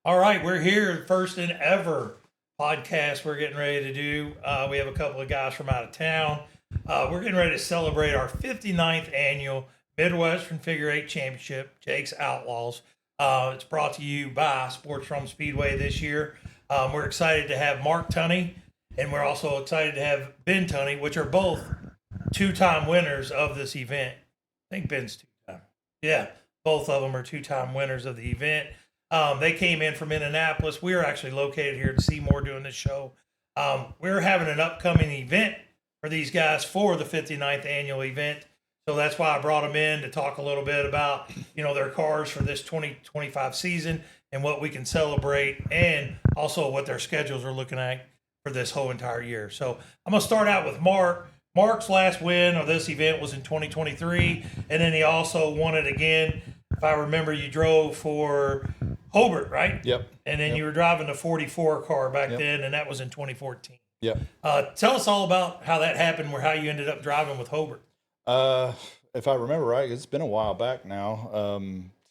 All right, we're here, first and ever podcast we're getting ready to do. We have a couple of guys from out of town. We're getting ready to celebrate our 59th annual Midwestern Figure Eight Championship, Jake's Outlaws. It's brought to you by Sports From Speedway this year. We're excited to have Mark Tunney, and we're also excited to have Ben Tunney, which are both two-time winners of this event. I think Ben's two-time. Yeah, both of them are two-time winners of the event. They came in from Indianapolis. We are actually located here in Seymour doing this show. We're having an upcoming event for these guys for the 59th annual event. So that's why I brought them in to talk a little bit about, their cars for this 2025 season and what we can celebrate, and also what their schedules are looking at for this whole entire year. So I'm going to start out with Mark. Mark's last win of this event was in 2023, and then he also won it again. If I remember, you drove for Hobart, right? Yep. And then Yep. you were driving the 44 car back Yep. then, and that was in 2014. Yep. Tell us all about how that happened, or how you ended up driving with Hobart. If I remember right, it's been a while back now.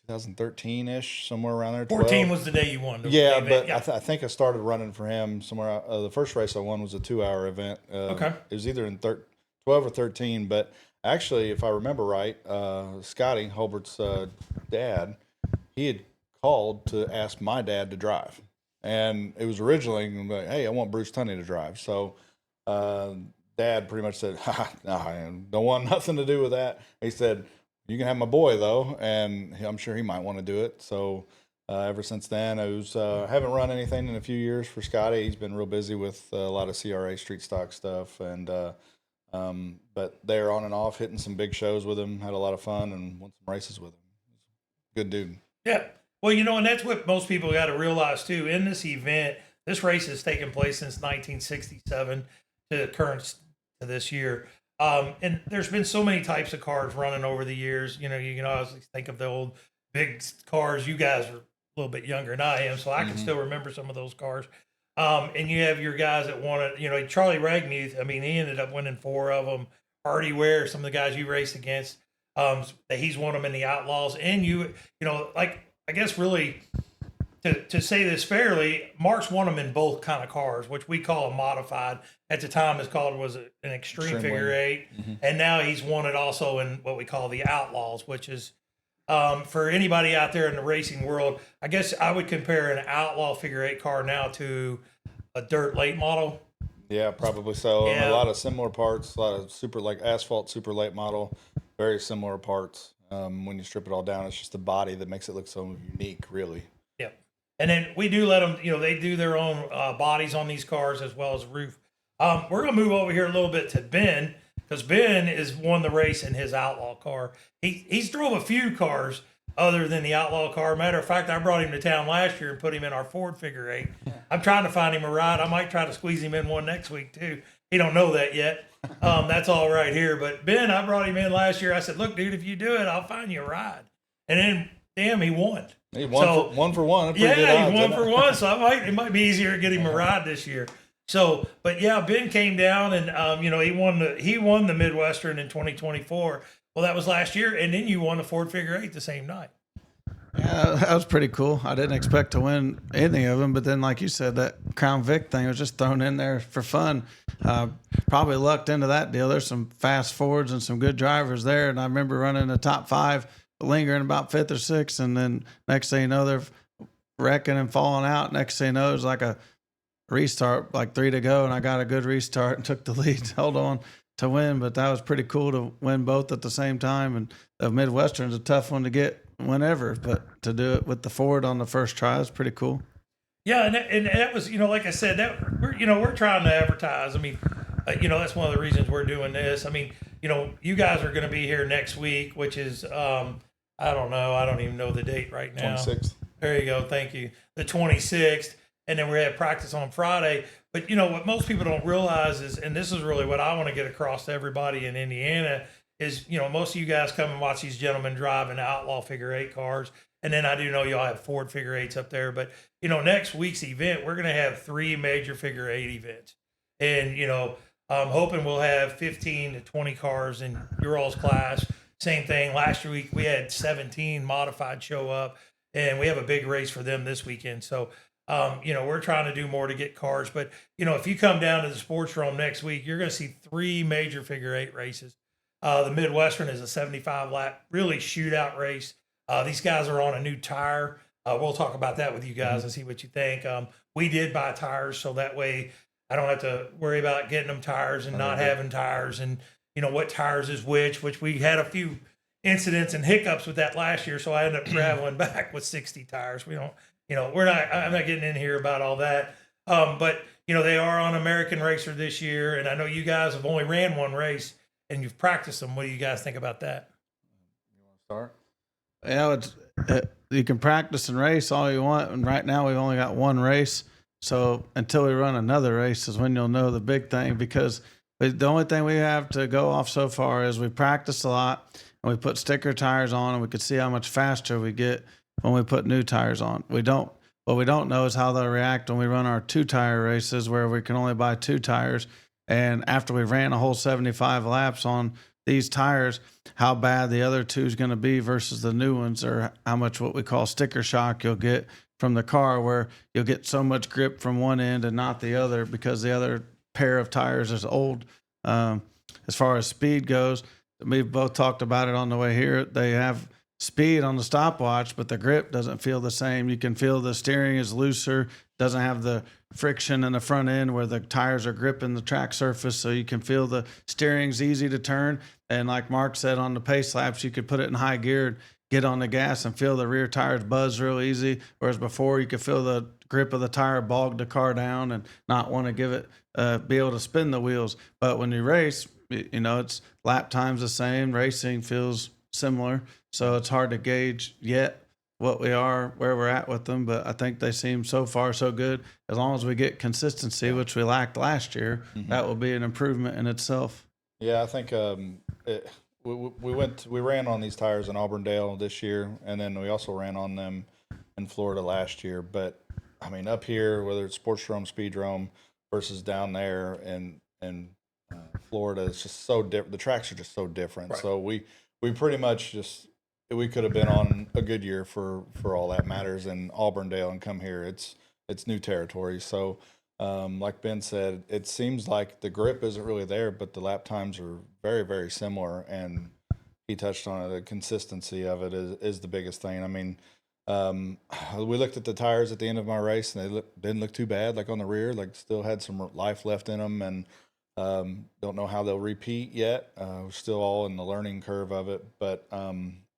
2013-ish, somewhere around there. 14 was the day you won. Yeah, the but event. I think I started running for him somewhere. The first race I won was a 2-hour event. Okay. It was either in 12 or 13, but actually, if I remember right, Scotty, Holbert's dad, he had called to ask my dad to drive. And it was originally like, hey, I want Bruce Tunney to drive. So Dad pretty much said, no, I don't want nothing to do with that. He said, you can have my boy, though, and I'm sure he might want to do it. So ever since then, I haven't run anything in a few years for Scotty. He's been real busy with a lot of CRA street stock stuff. And but they're on and off, hitting some big shows with him, had a lot of fun, and won some races with him. Good dude. Yeah. Well, and that's what most people got to realize, too. In this event, this race has taken place since 1967 to the current to this year. And there's been so many types of cars running over the years. You can always think of the old big cars. You guys are a little bit younger than I am, so I can still remember some of those cars. And you have your guys that won it. Charlie Ragmuth, he ended up winning 4 of them. Artie Ware, some of the guys you raced against, he's won them in the Outlaws. And I guess really to say this fairly, Mark's won them in both kind of cars, which we call a modified. At the time, was an extreme figure eight, and now he's won it also in what we call the Outlaws, which is for anybody out there in the racing world. I guess I would compare an outlaw figure eight car now to a dirt late model. Yeah, probably so. Yeah. A lot of similar parts, a lot of super asphalt super late model, very similar parts. When you strip it all down, it's just the body that makes it look so unique, really. Yeah. And then we do let them, they do their own bodies on these cars as well as roof. We're going to move over here a little bit to Ben, because Ben has won the race in his outlaw car. He's drove a few cars other than the outlaw car. Matter of fact, I brought him to town last year and put him in our Ford figure eight. I'm trying to find him a ride. I might try to squeeze him in one next week too. He don't know that yet. That's all right here. But Ben, I brought him in last year. I said, look, dude, if you do it, I'll find you a ride. And then, damn, he won. He won one for one. Yeah, he won for one. So it might be easier to get him a ride this year. So, but yeah, Ben came down and he won the Midwestern in 2024. Well, that was last year, and then you won the Ford Figure Eight the same night. Yeah, that was pretty cool. I didn't expect to win anything of them, but then, like you said, that Crown Vic thing was just thrown in there for fun. Probably lucked into that deal. There's some fast Fords and some good drivers there, and I remember running the top 5, lingering about 5th or 6th, and then next thing you know, they're wrecking and falling out. Next thing you know, it was like a restart, like 3 to go, and I got a good restart and took the lead, held on to win. But that was pretty cool to win both at the same time. And the Midwestern's a tough one to get whenever, but to do it with the Ford on the first try is pretty cool. Yeah, and that was, like I said, that we're trying to advertise. That's one of the reasons we're doing this. You guys are going to be here next week, which is I don't know, I don't even know the date right now. 26th. There you go, thank you. The 26th. And then we have practice on Friday. But, what most people don't realize is, and this is really what I want to get across to everybody in Indiana, is, most of you guys come and watch these gentlemen drive in outlaw figure eight cars. And then I do know y'all have Ford figure eights up there. But, next week's event, we're going to have 3 major figure eight events. And, I'm hoping we'll have 15 to 20 cars in your all's class. Same thing. Last week we had 17 modified show up. and we have a big race for them this weekend. So, we're trying to do more to get cars. But, if you come down to the Sports Rome next week, you're going to see 3 major figure 8 races. The Midwestern is a 75 lap, really shootout race. These guys are on a new tire. We'll talk about that with you guys and see what you think. We did buy tires, so that way I don't have to worry about getting them tires and not having tires, and what tires is which we had a few incidents and hiccups with that last year. So I ended up traveling back with 60 tires. We don't, I'm not getting in here about all that. But they are on American Racer this year, and I know you guys have only ran one race and you've practiced them. What do you guys think about that? You want to start? Yeah, you can practice and race all you want, and right now we've only got one race. So until we run another race is when you'll know the big thing, because the only thing we have to go off so far is we practice a lot and we put sticker tires on, and we could see how much faster we get when we put new tires on. What we don't know is how they'll react when we run our 2-tire races where we can only buy 2 tires. And after we ran a whole 75 laps on these tires, how bad the other 2 is going to be versus the new ones, or how much what we call sticker shock you'll get from the car, where you'll get so much grip from one end and not the other because the other pair of tires is old. As far as speed goes, we've both talked about it on the way here. They have speed on the stopwatch, but the grip doesn't feel the same. You can feel the steering is looser, doesn't have the friction in the front end where the tires are gripping the track surface, so you can feel the steering's easy to turn. And like Mark said, on the pace laps, you could put it in high gear, get on the gas, and feel the rear tires buzz real easy, whereas before you could feel the grip of the tire bog the car down and not want to give it be able to spin the wheels. But when you race, it's lap time's the same, racing feels similar, so it's hard to gauge yet where we're at with them. But I think they seem so far so good. As long as we get consistency, which we lacked last year, that will be an improvement in itself. Yeah, I think we ran on these tires in Auburndale this year, and then we also ran on them in Florida last year. But I mean, up here, whether it's Sports Rome, Speed Rome versus down there in Florida, it's just so different. The tracks are just so different. Right. So we pretty much we could have been on a good year for all that matters in Auburndale and come here. It's new territory. So like Ben said, it seems like the grip isn't really there, but the lap times are very, very similar. And he touched on it. The consistency of it is the biggest thing. I mean, we looked at the tires at the end of my race, and they didn't look too bad. Like on the rear, like still had some life left in them, and don't know how they'll repeat yet. We're still all in the learning curve of it, but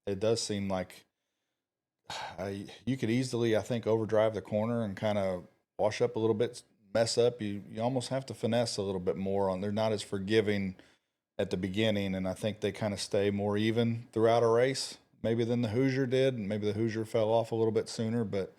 it does seem like you could easily, I think, overdrive the corner and kind of wash up a little bit, mess up. You almost have to finesse a little bit more on. They're not as forgiving at the beginning, and I think they kind of stay more even throughout a race, maybe than the Hoosier did, and maybe the Hoosier fell off a little bit sooner. But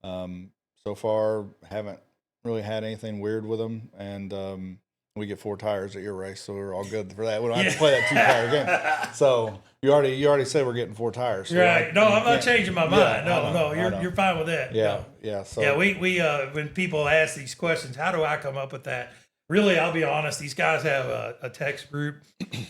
so far, haven't really had anything weird with them, and we get 4 tires at your race, so we're all good for that. We don't have to play that 2-tire game. So you already said we're getting 4 tires. So right? No, I'm not changing my mind. Yeah, you're fine with that. Yeah, no. Yeah. So yeah, we when people ask these questions, how do I come up with that? Really, I'll be honest. These guys have a text group,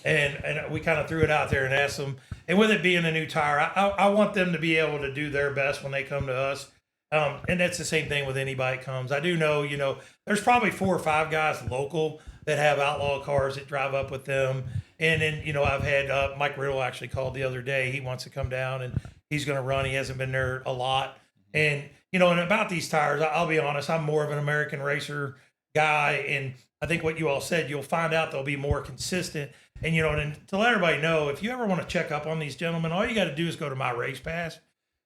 and we kind of threw it out there and asked them. And with it being a new tire, I want them to be able to do their best when they come to us. And that's the same thing with anybody that comes. I do know, there's probably 4 or 5 guys local that have outlaw cars that drive up with them. And then, I've had Mike Riddle actually called the other day. He wants to come down and he's going to run. He hasn't been there a lot. And, and about these tires, I'll be honest, I'm more of an American Racer guy. And I think what you all said, you'll find out they'll be more consistent. And, and to let everybody know, if you ever want to check up on these gentlemen, all you got to do is go to My Race Pass.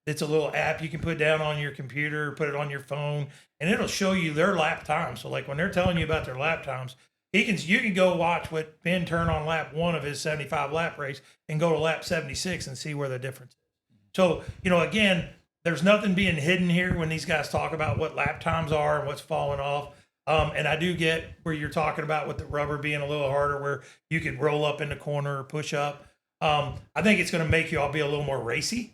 It's a little app you can put down on your computer, put it on your phone, and it'll show you their lap times. So like when they're telling you about their lap times, you can go watch what Ben turned on lap 1 of his 75 lap race and go to lap 76 and see where the difference is. So, again, there's nothing being hidden here when these guys talk about what lap times are and what's falling off. And I do get where you're talking about with the rubber being a little harder, where you could roll up in the corner or push up. I think it's going to make you all be a little more racy.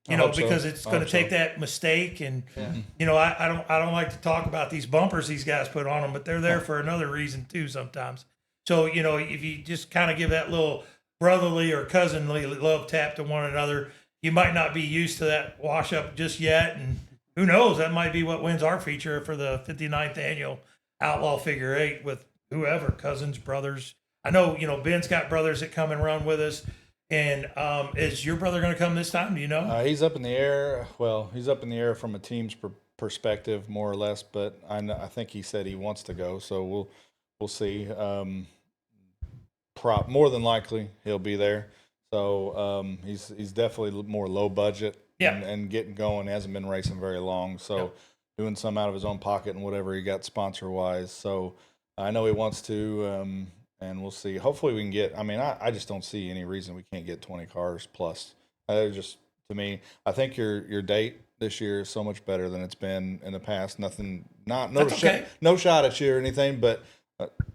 Because it's going to take that mistake. And, I don't like to talk about these bumpers these guys put on them, but they're there for another reason too sometimes. So, if you just kind of give that little brotherly or cousinly love tap to one another, you might not be used to that wash up just yet. And who knows, that might be what wins our feature for the 59th annual Outlaw Figure Eight with whoever, cousins, brothers. I know, Ben's got brothers that come and run with us. And is your brother going to come this time? Do you know? He's up in the air. Well, he's up in the air from a team's perspective, more or less. But I think he said he wants to go, so we'll see. More than likely he'll be there. So he's definitely more low budget and getting going. He hasn't been racing very long, so doing some out of his own pocket and whatever he got sponsor wise. So I know he wants to. And we'll see. Hopefully we can get, I just don't see any reason we can't get 20 cars plus. Just, to me, I think your date this year is so much better than it's been in the past. No shot at you or anything, but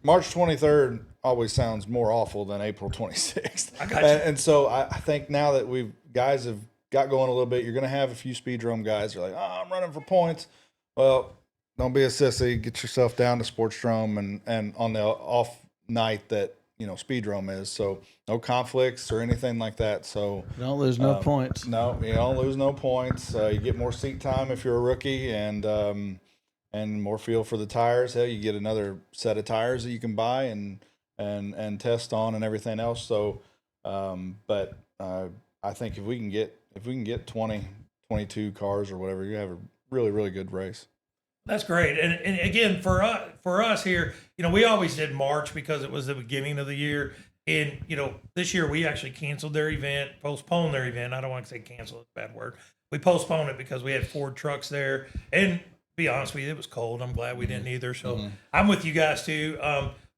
March 23rd always sounds more awful than April 26th. I got you. And so I think now that guys have got going a little bit, you're going to have a few speedrome guys who are like, oh, I'm running for points. Well, don't be a sissy. Get yourself down to Sportsdrome and on the off night that speedrome is, so no conflicts or anything like that. So don't lose no points. No, you don't lose no points. You get more seat time if you're a rookie, and more feel for the tires. Hell, you get another set of tires that you can buy and test on and everything else. So, but I think if we can get 20, 22 cars or whatever, you have a really, really good race. That's great. And again, for us here, we always did March because it was the beginning of the year. And, this year we actually canceled their event, postponed their event. I don't want to say cancel, it's a bad word. We postponed it because we had Ford trucks there. And to be honest with you, it was cold. I'm glad we didn't either. So I'm with you guys too.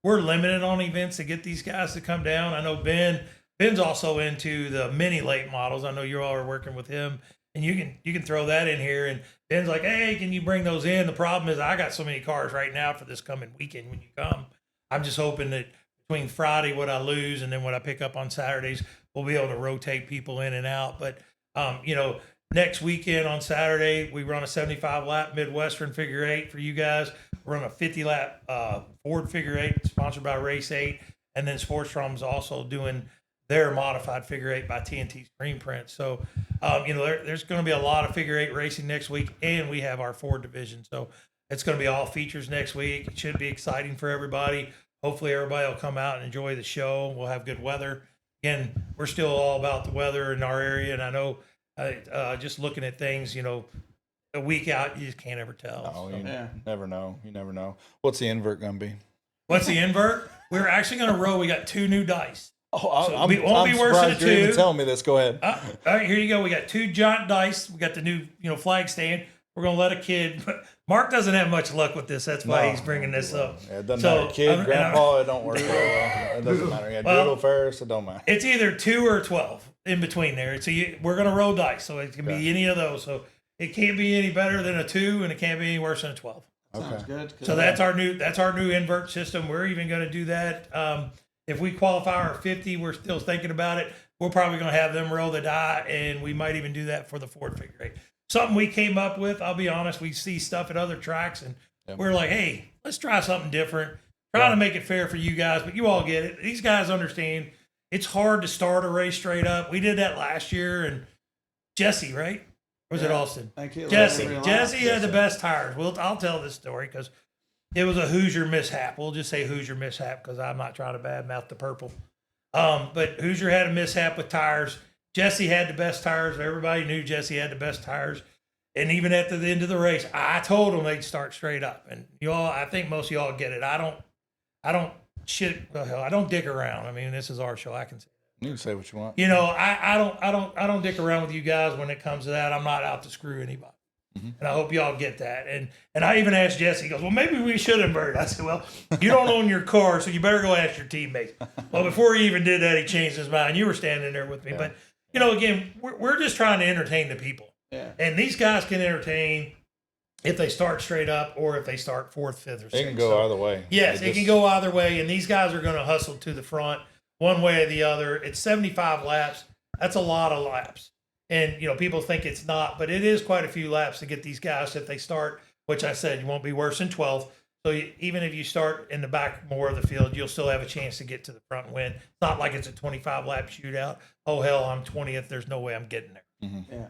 We're limited on events to get these guys to come down. I know Ben's also into the mini late models. I know you all are working with him. And you can throw that in here. And Ben's like, hey, can you bring those in? The problem is I got so many cars right now for this coming weekend when you come. I'm just hoping that between Friday, what I lose, and then what I pick up on Saturdays, we'll be able to rotate people in and out. But, next weekend on Saturday, we run a 75-lap Midwestern Figure Eight for you guys. We run a 50-lap Ford Figure Eight sponsored by Race 8. And then Sportsdrome's also doing their modified Figure Eight by TNT Screen Print. So, there's going to be a lot of Figure Eight racing next week, and we have our Ford division. So it's going to be all features next week. It should be exciting for everybody. Hopefully everybody will come out and enjoy the show. We'll have good weather. Again, we're still all about the weather in our area, and I know just looking at things, a week out, you just can't ever tell. Oh, you never know. You never know. What's the invert going to be? What's the invert? We're actually going to roll. We got 2 new dice. Oh, So I'm it won't be worse than a surprised you're 2. even telling me this. Go ahead. All right, here you go. We got 2 giant dice. We got the new, flag stand. We're gonna let a kid. Mark doesn't have much luck with this. That's why he's bringing this up. Yeah, it doesn't matter. Kid, grandpa, it don't work very well. It doesn't matter. Yeah, Doodle Ferris, it don't matter. It's either 2 or 12 in between there. So we're gonna roll dice. So it can be any of those. So it can't be any better than a 2, and it can't be any worse than a 12. Sounds good. So that's our new invert system. We're even going to do that. If we qualify our 50, we're still thinking about it. We're probably going to have them roll the die, and we might even do that for the Ford Figure Eight. Something we came up with. I'll be honest. We see stuff at other tracks, and we're like, hey, let's try something different. Trying to make it fair for you guys, but you all get it. These guys understand. It's hard to start a race straight up. We did that last year, and Jesse, right? Or was it Austin? Thank you. Jesse had the best tires. I'll tell this story because it was a Hoosier mishap. We'll just say Hoosier mishap because I'm not trying to badmouth the purple. But Hoosier had a mishap with tires. Jesse had the best tires. Everybody knew Jesse had the best tires. And even at the end of the race, I told them they'd start straight up. And I think most of y'all get it. I don't dick around. I mean, this is our show. I can say that. You can say what you want. I don't dick around with you guys when it comes to that. I'm not out to screw anybody. Mm-hmm. And I hope y'all get that. And I even asked Jesse, he goes, well, maybe we should invert. I said, well, you don't own your car, so you better go ask your teammates. Well, before he even did that, he changed his mind. You were standing there with me. Yeah. But, again, we're just trying to entertain the people. Yeah. And these guys can entertain if they start straight up or if they start 4th, 5th, or 6th. It can go either way. Yes, it can go either way. And these guys are going to hustle to the front one way or the other. It's 75 laps. That's a lot of laps. And, people think it's not, but it is quite a few laps to get these guys if they start, which I said, you won't be worse than 12th. So even if you start in the back more of the field, you'll still have a chance to get to the front and win. It's not like it's a 25-lap shootout. Oh, hell, I'm 20th. There's no way I'm getting there. Yeah.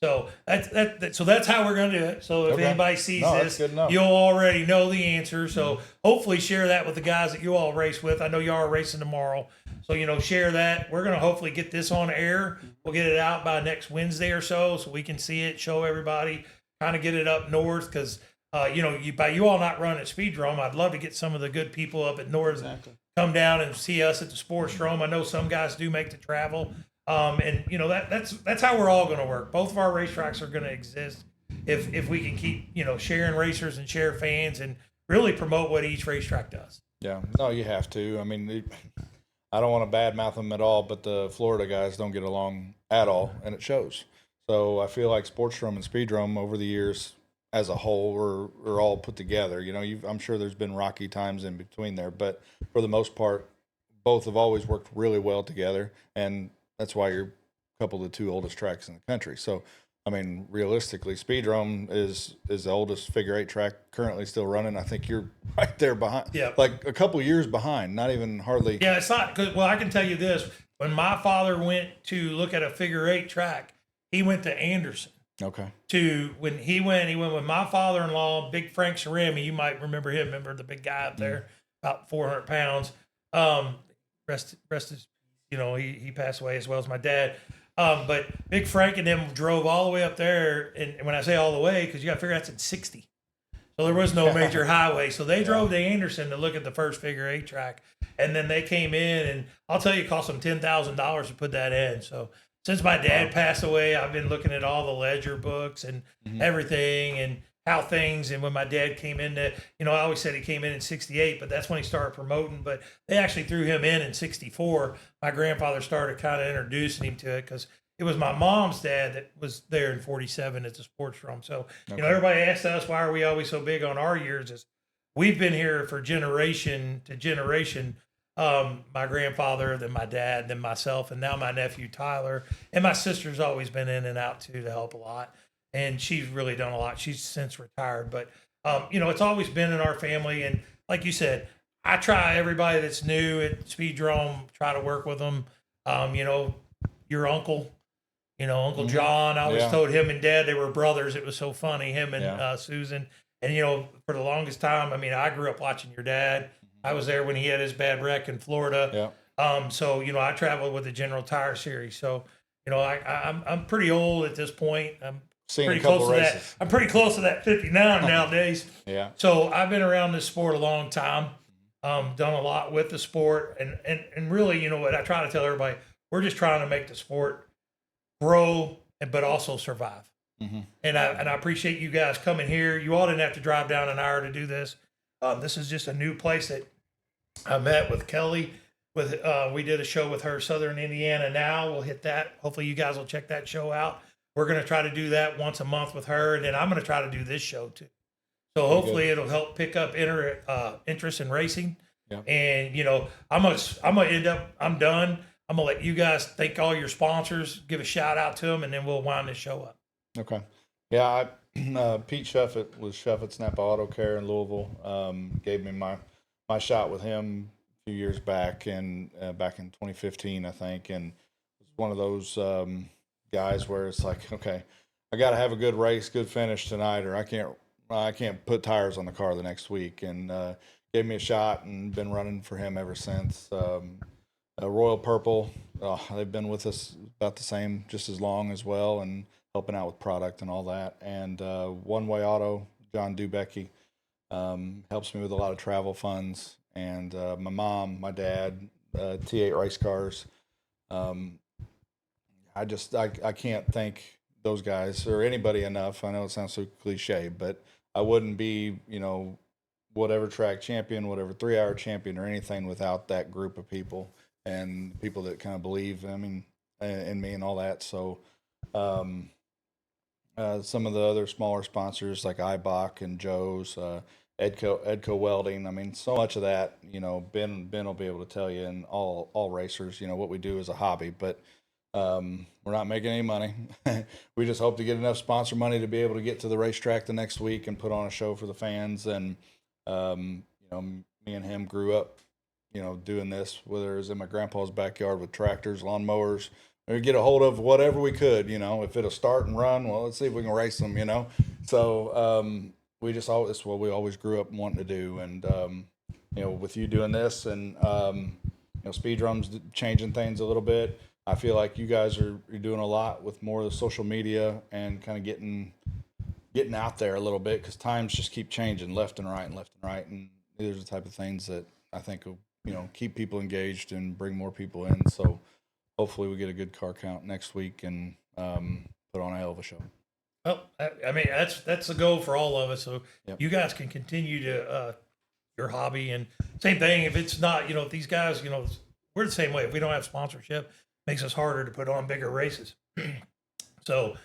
So that's how we're going to do it. So if Okay. anybody sees No, that's this, good enough. you'll already know the answer. So hopefully share that with the guys that you all race with. I know y'all are racing tomorrow. So, share that. We're going to hopefully get this on air. We'll get it out by next Wednesday or so we can see it, show everybody, kind of get it up north because, by you all not running at Speedrome, I'd love to get some of the good people up at north come down and see us at the Sports Drome. I know some guys do make the travel. That's how we're all going to work. Both of our racetracks are going to exist if we can keep, sharing racers and share fans and really promote what each racetrack does. Yeah, no, you have to. I mean, I don't want to badmouth them at all, but the Florida guys don't get along at all, and it shows. So I feel like Sportsdrome and Speedrome over the years as a whole are all put together. I'm sure there's been rocky times in between there, but for the most part, both have always worked really well together, and that's why you're a couple of the two oldest tracks in the country. So, I mean, realistically, Speedrome is the oldest figure eight track currently still running. I think you're right there behind. Yeah. Like a couple years behind, not even hardly. Yeah, it's not good. Well, I can tell you this. When my father went to look at a figure eight track, he went to Anderson. Okay. When he went with my father-in-law, Big Frank Cerami. You might remember him. Remember the big guy up there, about 400 pounds. Rest his, he passed away as well as my dad. But Big Frank and them drove all the way up there. And when I say all the way, because you got to figure that's in 60. So there was no major highway. So they drove to Anderson to look at the first figure eight track. And then they came in, and I'll tell you, it cost them $10,000 to put that in. So since my dad passed away, I've been looking at all the ledger books and everything and how things. And when my dad came in, I always said he came in 68, but that's when he started promoting. But they actually threw him in 64. My grandfather started kind of introducing him to it because it was my mom's dad that was there in 47 at the Sports Room. So, everybody asks us, why are we always so big on our years? Is we've been here for generation to generation. My grandfather, then my dad, then myself, and now my nephew Tyler, and my sister's always been in and out too to help a lot. And she's really done a lot. She's since retired, but it's always been in our family. And like you said, I try everybody that's new at Speedrome, try to work with them. Your uncle, Uncle John, I always told him and Dad they were brothers. It was so funny, him and Susan. And for the longest time, I mean, I grew up watching your dad. I was there when he had his bad wreck in Florida. Yeah. So I traveled with the General Tire Series. So I'm pretty old at this point. I'm pretty close to that. I'm pretty close to that 59 nowadays. Yeah. So I've been around this sport a long time. Done a lot with the sport, and really, what I try to tell everybody, we're just trying to make the sport grow, but also survive. Mm-hmm. And I appreciate you guys coming here. You all didn't have to drive down an hour to do this. This is just a new place that I met with Kelly. We did a show with her, Southern Indiana Now. We'll hit that. Hopefully you guys will check that show out. We're going to try to do that once a month with her, and then I'm going to try to do this show too. So hopefully it'll help pick up interest in racing. Yeah. And I'm done. I'm gonna let you guys thank all your sponsors, give a shout out to them, and then we'll wind this show up. Okay. Yeah, Pete Shuffett with Shuffett's Napa Auto Care in Louisville gave me my shot with him a few years back, and back in 2015, I think, and it was one of those guys where it's like, okay, I got to have a good race, good finish tonight, or I can't put tires on the car the next week, and gave me a shot, and been running for him ever since. Royal Purple, they've been with us about the same, just as long as well, and helping out with product and all that. And One Way Auto, John Dubecki, helps me with a lot of travel funds. And my mom, my dad, T8 Race Cars. I can't thank those guys or anybody enough. I know it sounds so cliche, but I wouldn't be, whatever track champion, whatever 3-hour champion or anything without that group of people and people that kind of believe, in me and all that. So, some of the other smaller sponsors like Ibach and Joe's, Edco Welding. So much of that, Ben will be able to tell you, and all racers, what we do is a hobby, but we're not making any money. We just hope to get enough sponsor money to be able to get to the racetrack the next week and put on a show for the fans. And, me and him grew up, doing this, whether it was in my grandpa's backyard with tractors, lawnmowers, or get a hold of whatever we could. If it'll start and run, well, let's see if we can race them. So we just always what we always grew up wanting to do, and with you doing this and speed drums changing things a little bit. I feel like you guys are doing a lot with more of the social media and kind of getting out there a little bit, because times just keep changing left and right. And these are the type of things that I think will, keep people engaged and bring more people in. So hopefully we get a good car count next week and put on a hell of a show. Well, I mean, that's the goal for all of us. So Yep. you guys can continue to your hobby, and same thing. If it's not, if these guys, we're the same way. If we don't have sponsorship, it makes us harder to put on bigger races. So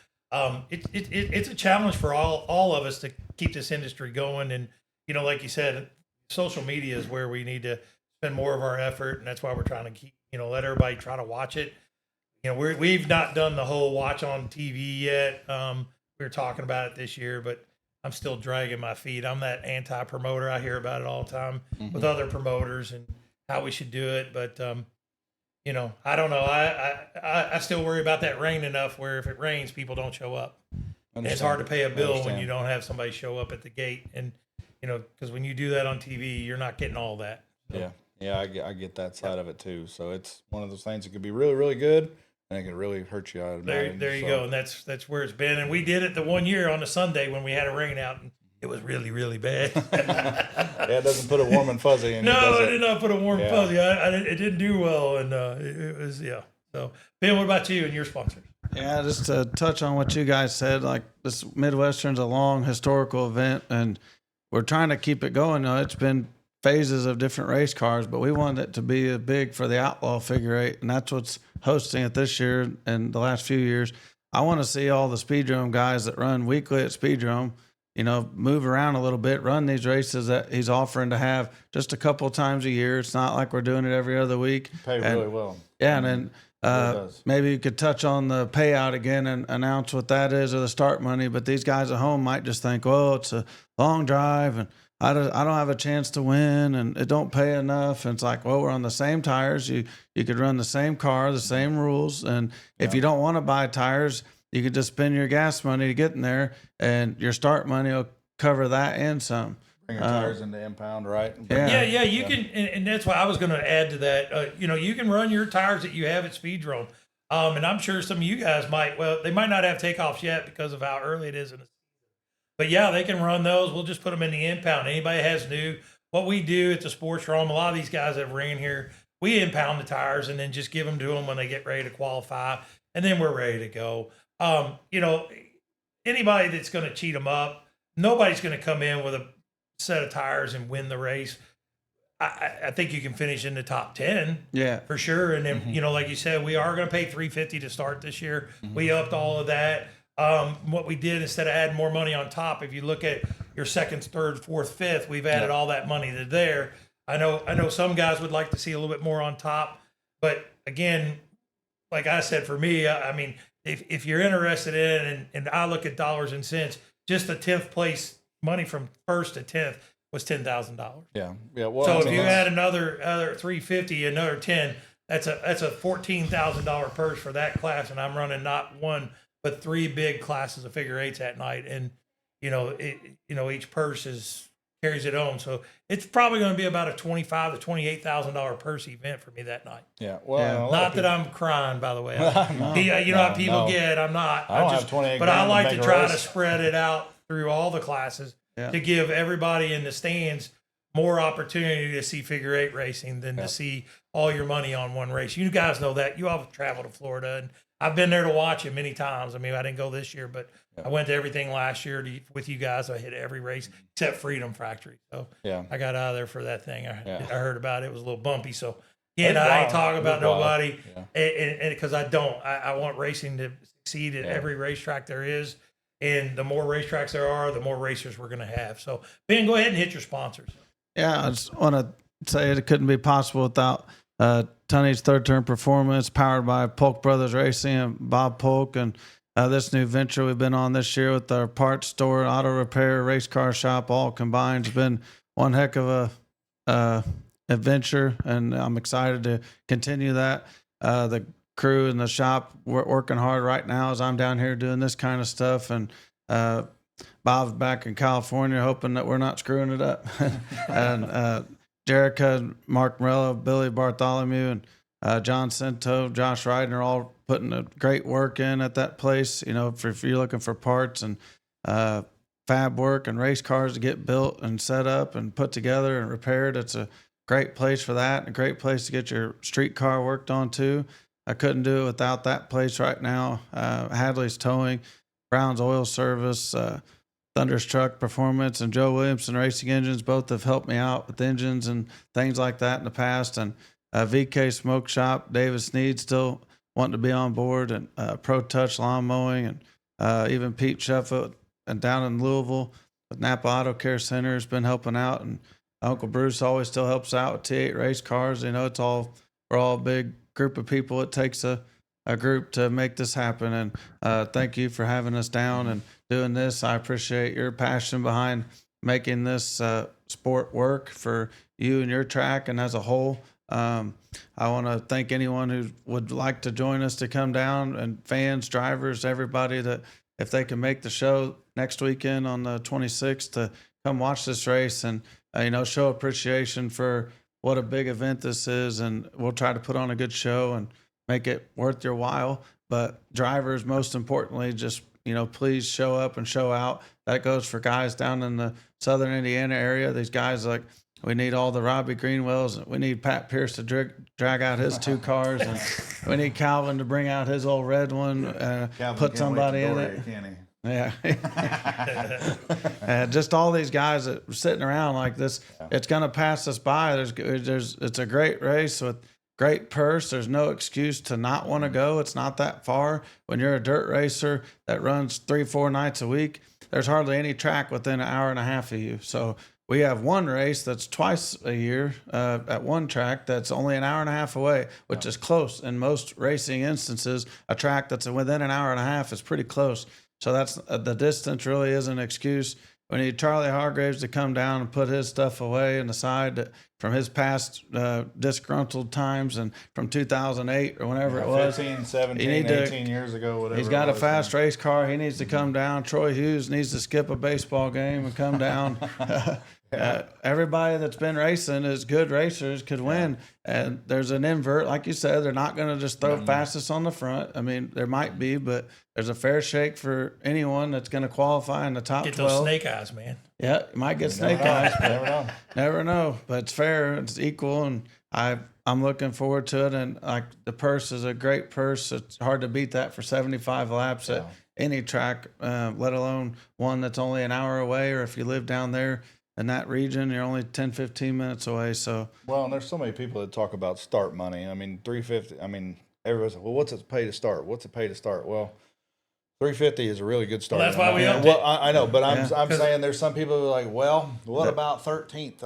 it's a challenge for all of us to keep this industry going. And like you said, social media is where we need to spend more of our effort, and that's why we're trying to keep let everybody try to watch it. We've not done the whole watch on TV yet. We were talking about it this year, but I'm still dragging my feet. I'm that anti-promoter. I hear about it all the time with other promoters and how we should do it. But, I don't know. I still worry about that rain enough where if it rains, people don't show up. And it's hard to pay a bill when you don't have somebody show up at the gate. And, because when you do that on TV, you're not getting all that. So. Yeah, I get that side of it too. So it's one of those things that could be really, really good, and it can really hurt you. There you go, and that's where it's been. And we did it the one year on a Sunday when we had a rain out, and it was really, really bad. It doesn't put a warm and fuzzy in. No, it did not put a warm and fuzzy. It didn't do well, and it was So Ben, what about you and your sponsors? Yeah, just to touch on what you guys said, like this Midwestern's a long historical event, and we're trying to keep it going. It's been phases of different race cars, but we want it to be big for the Outlaw Figure 8, and that's what's hosting it this year and the last few years. I want to see all the Speedrome guys that run weekly at Speedrome, move around a little bit, run these races that he's offering to have just a couple of times a year. It's not like we're doing it every other week. Pay really well. Yeah, and then maybe you could touch on the payout again and announce what that is, or the start money. But these guys at home might just think, well, it's a long drive and I don't have a chance to win, and it don't pay enough. And it's like, well, we're on the same tires. You could run the same car, the same rules. And if you don't want to buy tires, you could just spend your gas money to get in there, and your start money will cover that and some. Bring your tires into impound, right? Yeah, you can, and that's why I was going to add to that. You can run your tires that you have at Speedrome, and I'm sure some of you guys might. Well, they might not have takeoffs yet because of how early it is in the season. But yeah, they can run those. We'll just put them in the impound. Anybody has new, what we do at the sports room, a lot of these guys that ran here, we impound the tires and then just give them to them when they get ready to qualify, and then we're ready to go. Anybody that's going to cheat them up, nobody's going to come in with a set of tires and win the race. I think you can finish in the top 10, for sure. And then like you said, we are going to pay $350 to start this year. We upped all of that. What we did, instead of adding more money on top, if you look at your second, third, fourth, fifth, we've added all that money to there. I know some guys would like to see a little bit more on top, but again, like I said, for me, I mean, if you're interested in, and I look at dollars and cents, just the 10th place money from first to 10th was $10,000. Yeah. Well, so if you add another $350, another 10, that's a $14,000 purse for that class, and I'm running not one but 3 big classes of figure eights at night, and each purse carries it home. So it's probably going to be about a $25,000 to $28,000 purse event for me that night. Yeah, well, not that I'm crying, by the way. How people get. I'm not. I don't have 28 but I like to try race. to spread it out through all the classes to give everybody in the stands more opportunity to see figure eight racing than to see all your money on one race. You guys know that. You all travel to Florida, and I've been there to watch it many times. I mean, I didn't go this year, but I went to everything last year with you guys. I hit every race except Freedom Factory. So I got out of there for that thing. I heard about it. It was a little bumpy. So again, I ain't talking about nobody, and because I don't. I want racing to succeed at every racetrack there is, and the more racetracks there are, the more racers we're going to have. So Ben, go ahead and hit your sponsors. Yeah, I just want to say it couldn't be possible without Tunney's Third Turn Performance, powered by Polk Brothers Racing and Bob Polk, and this new venture we've been on this year with our parts store, auto repair, race car shop, all combined. It's been one heck of a adventure, and I'm excited to continue that. The crew in the shop working hard right now as I'm down here doing this kind of stuff. And Bob's back in California hoping that we're not screwing it up. And Jerica, Mark Morello, Billy Bartholomew, and John Cento, Josh Ryden are all putting a great work in at that place. You know, if you're looking for parts and fab work and race cars to get built and set up and put together and repaired, it's a great place for that, and a great place to get your street car worked on too. I couldn't do it without that place right now. Hadley's Towing, Brown's Oil Service, Thunder's Truck Performance, and Joe Williamson Racing Engines both have helped me out with engines and things like that in the past. And VK Smoke Shop, David Sneed still wanting to be on board, and Pro Touch Lawn Mowing, and even Pete Sheffield and down in Louisville with Napa Auto Care Center has been helping out. And Uncle Bruce always still helps out with T8 race cars. You know, we're all a big group of people. It takes a group to make this happen. And thank you for having us down and doing this. I appreciate your passion behind making this sport work for you and your track and as a whole. I want to thank anyone who would like to join us to come down, and fans, drivers, everybody, that if they can make the show next weekend on the 26th to come watch this race and, show appreciation for what a big event this is. And we'll try to put on a good show and make it worth your while. But drivers, most importantly, just, please show up and show out. That goes for guys down in the Southern Indiana area. These guys, like, we need all the Robbie Greenwells. We need Pat Pierce to drag out his 2 cars. And we need Calvin to bring out his old red one, put somebody in it. Yeah. Just all these guys that are sitting around like this, it's going to pass us by. It's a great race with great purse. There's no excuse to not want to go. It's not that far. When you're a dirt racer that runs 3-4 nights a week, there's hardly any track within an hour and a half of you. So we have one race that's twice a year at one track that's only an hour and a half away, which is close. In most racing instances, a track that's within an hour and a half is pretty close. So that's the distance really is an excuse. We need Charlie Hargraves to come down and put his stuff away and aside from his past disgruntled times and from 2008 or whenever it was. 15, 17, 18 years ago, whatever. He's got a fast race car. He needs to come down. Troy Hughes needs to skip a baseball game and come down. Everybody that's been racing is good racers, could win. And there's an invert, like you said, they're not going to just throw fastest on the front. I mean, there might be, but there's a fair shake for anyone that's going to qualify in the top 12. Get those snake eyes, man. Yeah, you might get snake eyes. Never know. Never know, but it's fair. It's equal, and I'm looking forward to it. And like the purse is a great purse. It's hard to beat that for 75 laps at any track, let alone one that's only an hour away, or if you live down there in that region, you're only 10, 15 minutes away. So and there's so many people that talk about start money. I mean, $350. I mean, everybody's like, well, what's it pay to start? What's it pay to start? Well, $350 is a really good start. Well, that's why we upped it. Well, I know, but I'm saying there's some people who are like, well, what about 13th?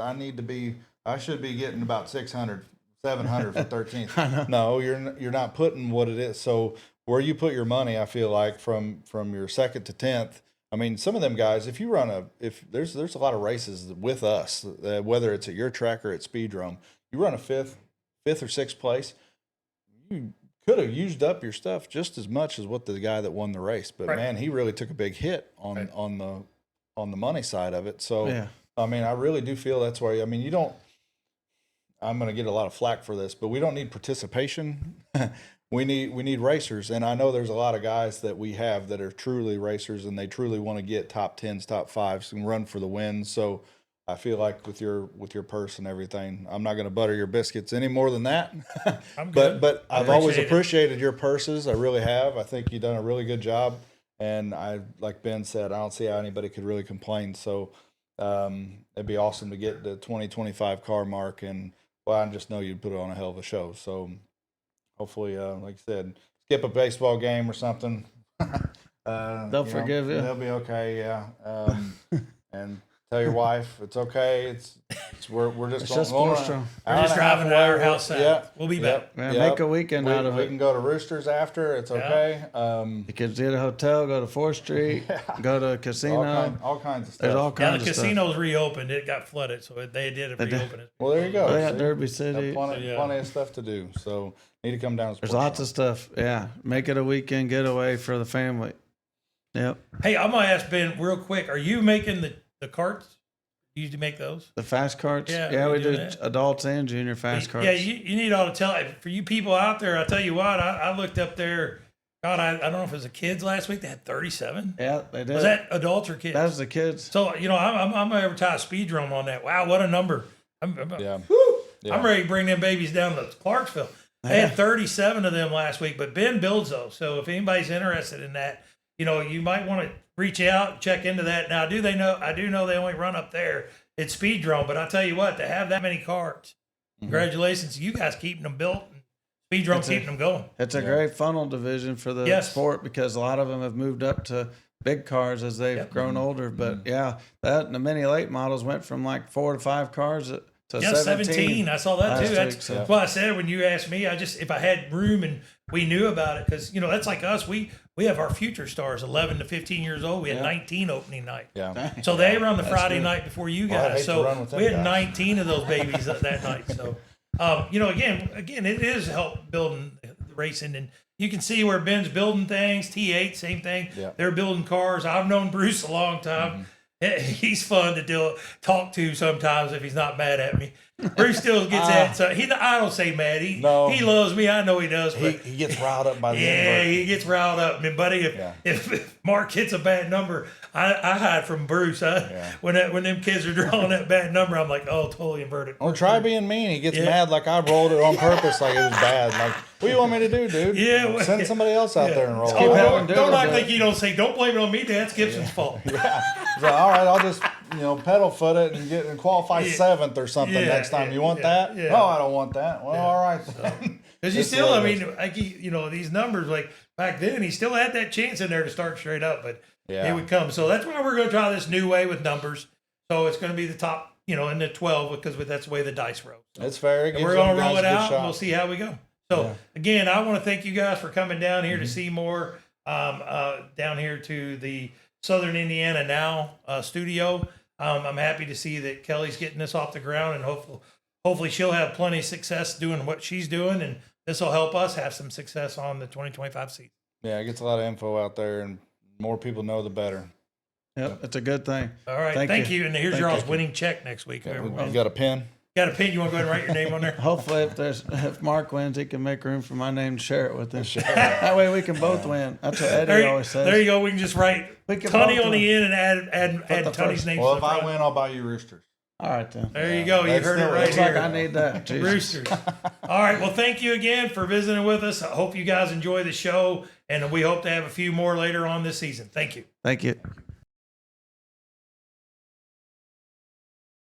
I should be getting about 600, 700 for 13th. No, you're not putting what it is. So where you put your money, I feel like from your second to 10th. I mean, some of them guys, if there's a lot of races with us, whether it's at your track or at Speedrome, you run a fifth or sixth place, you could have used up your stuff just as much as what the guy that won the race. But man, he really took a big hit on the money side of it. So I mean, I really do feel that's why. I mean, I'm going to get a lot of flack for this, but we don't need participation. We need racers, and I know there's a lot of guys that we have that are truly racers, and they truly want to get top 10s, top 5s, and run for the win. So I feel like with your purse and everything, I'm not going to butter your biscuits any more than that. I'm good. But I've always appreciated your purses. I really have. I think you've done a really good job, and like Ben said, I don't see how anybody could really complain. So it'd be awesome to get the 2025 car mark, and I just know you'd put it on a hell of a show. So. Hopefully, like I said, skip a baseball game or something. They'll forgive you. They'll be okay, yeah. And Tell your wife it's okay. We're just It's just going sports show. We're just driving to our house south. Yeah, We'll be back. Yeah, make a weekend out of we it. can go to Roosters after. It's okay. You could get a hotel, go to 4th Street, go to a casino. All kinds of stuff. There's all Yeah, kinds the of stuff. casino's reopened. It got flooded, so they did reopen it. Well, there you go. They got See? Derby Got City. plenty Yeah. of stuff to do. So need to come down. To There's lots of stuff. Yeah, make it a weekend getaway for the family. Yep. Hey, I'm gonna ask Ben real quick. Are you making the carts? You usually make those? The fast carts. Yeah, Yeah, we we do do that. adults and junior fast carts. Yeah, you need all to tell. For you people out there, I tell you what, I looked up there. God, I don't know if it was the kids last week. They had 37. Yeah, they did. Was that adults or kids? That was the kids. So I'm gonna advertise speed drum on that. Wow, what a number! Yeah. I'm ready to bring them babies down to Clarksville. They had 37 of them last week, but Ben builds those. So if anybody's interested in that, you might want to reach out, check into that. Now, I do know they only run up there. It's speed drum, but I tell you what, to have that many carts, congratulations, you guys keeping them built. And speed drum keeping them going. It's a great funnel division for the sport because a lot of them have moved up to big cars as they've grown older. But that and the mini late models went from like 4 to 5 cars to 17. I saw that too. last That's week, why I said when you asked me, if I had room and we knew about it, because that's like us. We have our future stars, 11 to 15 years old. We had 19 opening night. Yeah. So they run the Friday night before you Well, I'd guys. hate to run So with them we had guys. 19 of those babies that night. So, again, it is help building the racing, and you can see where Ben's building things. T8, same thing. Yeah. They're building cars. I've known Bruce a long time. He's fun to talk to sometimes if he's not mad at me. Bruce still gets at, so I don't say mad. He loves me. I know he does. But He gets riled up by the yeah, end. he gets riled up. And buddy, if Mark hits a bad number, I hide from Bruce. When them kids are drawing that bad number, I'm like, oh, totally inverted. Well, try being mean. He gets mad like I rolled it on purpose, like it was bad. Like, what do you want me to do, dude? Yeah, well, Send somebody else out there and roll Keep it. having Don't act doodle like you don't say, don't blame it on me, Dad. It's Gibson's fault. So, all right, I'll just pedal foot it and qualify 7th or something next time. You want that? yeah. No, I don't want that. Well, all right. Then. Because you It's still, what I it mean, like these numbers, like back then, he still had that chance in there to start straight up, but it would come. So that's why we're going to try this new way with numbers. So it's going to be the top, in the 12 because that's the way the dice roll. So It's fair. we're going to roll it out, and we'll see how we go. So again, I want to thank you guys for coming down here to see more. Down here to the Southern Indiana Now studio. I'm happy to see that Kelly's getting this off the ground, and hopefully she'll have plenty of success doing what she's doing, and this will help us have some success on the 2025 season. Yeah, it gets a lot of info out there, and more people know, the better. Yep, it's a good thing. All right, thank you. And here's Thank your all's you. winning check next week. You got a pen? Got a pen? You want to go ahead and write your name on there? Hopefully, if Mark wins, he can make room for my name to share it with him. That way, we can both win. That's what Eddie always says. There you go. We can just write We can Tunney both on the end and add the Tunney's first- name. Well, to if the I front. win, I'll buy you Roosters. All right, then. There you go. You That's heard it still- right Looks here. like I need that. Jesus. Roosters. All right. Well, thank you again for visiting with us. I hope you guys enjoy the show, and we hope to have a few more later on this season. Thank you. Thank you.